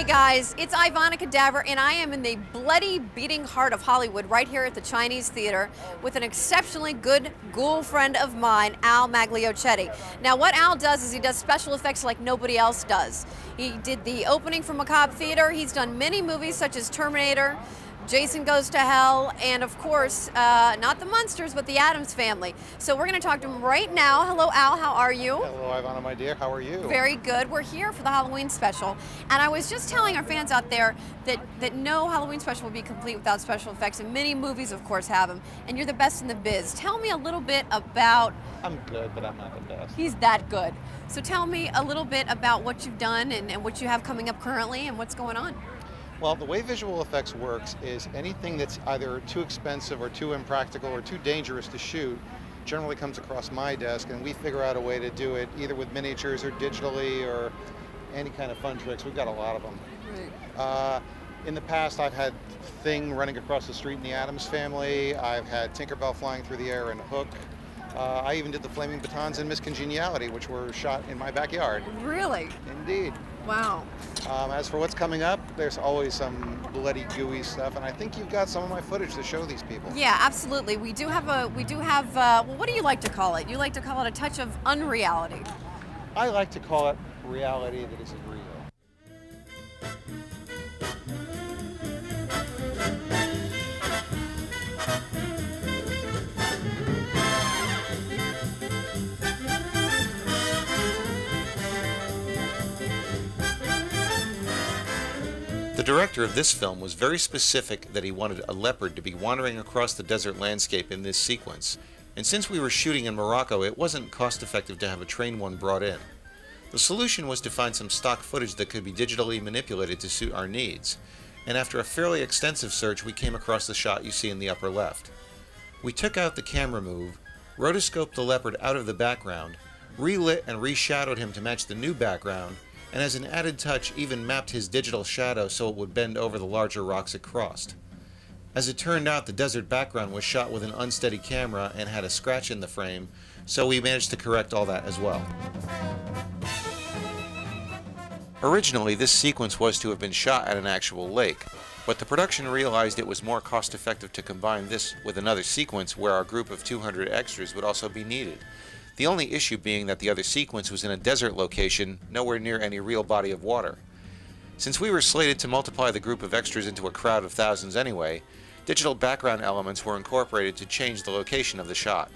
guys, it's Ivonna Cadaver, and I am in the bloody beating heart of Hollywood right here at the Chinese Theater with an exceptionally good ghoul friend of mine, Al Magliochetti. Now what Al does is he does special effects like nobody else does. He did the opening for Macabre Theatre, he's done many movies such as Terminator, Jason Goes to Hell, and of course, not the Munsters, but the Addams Family. So we're going to talk to him right now. Hello, Al, how are you? Hello, Ivonna, my dear, how are you? Very good. We're here for the Halloween special, and I was just telling our fans out there that no Halloween special will be complete without special effects, and many movies, of course, have them, and you're the best in the biz. Tell me a little bit about... I'm good, but I'm not the best. He's that good. So tell me a little bit about what you've done and what you have coming up currently and what's going on. Well, the way visual effects works is anything that's either too expensive or too impractical or too dangerous to shoot generally comes across my desk, and we figure out a way to do it either with miniatures or digitally or any kind of fun tricks. We've got a lot of them. Right. In the past, I've had Thing running across the street in the Addams Family. I've had Tinkerbell flying through the air in Hook. I even did the flaming batons in Miss Congeniality, which were shot in my backyard. Really? Indeed. Wow. As for what's coming up, there's always some bloody gooey stuff, and I think you've got some of my footage to show these people. Yeah, absolutely. We do have well, what do you like to call it? You like to call it a touch of unreality. I like to call it reality that isn't real. The director of this film was very specific that he wanted a leopard to be wandering across the desert landscape in this sequence, and since we were shooting in Morocco, it wasn't cost-effective to have a trained one brought in. The solution was to find some stock footage that could be digitally manipulated to suit our needs, and after a fairly extensive search, we came across the shot you see in the upper left. We took out the camera move, rotoscoped the leopard out of the background, relit and reshadowed him to match the new background, and as an added touch even mapped his digital shadow so it would bend over the larger rocks it crossed. As it turned out, the desert background was shot with an unsteady camera and had a scratch in the frame, so we managed to correct all that as well. Originally, this sequence was to have been shot at an actual lake, but the production realized it was more cost-effective to combine this with another sequence where our group of 200 extras would also be needed. The only issue being that the other sequence was in a desert location, nowhere near any real body of water. Since we were slated to multiply the group of extras into a crowd of thousands anyway, digital background elements were incorporated to change the location of the shot.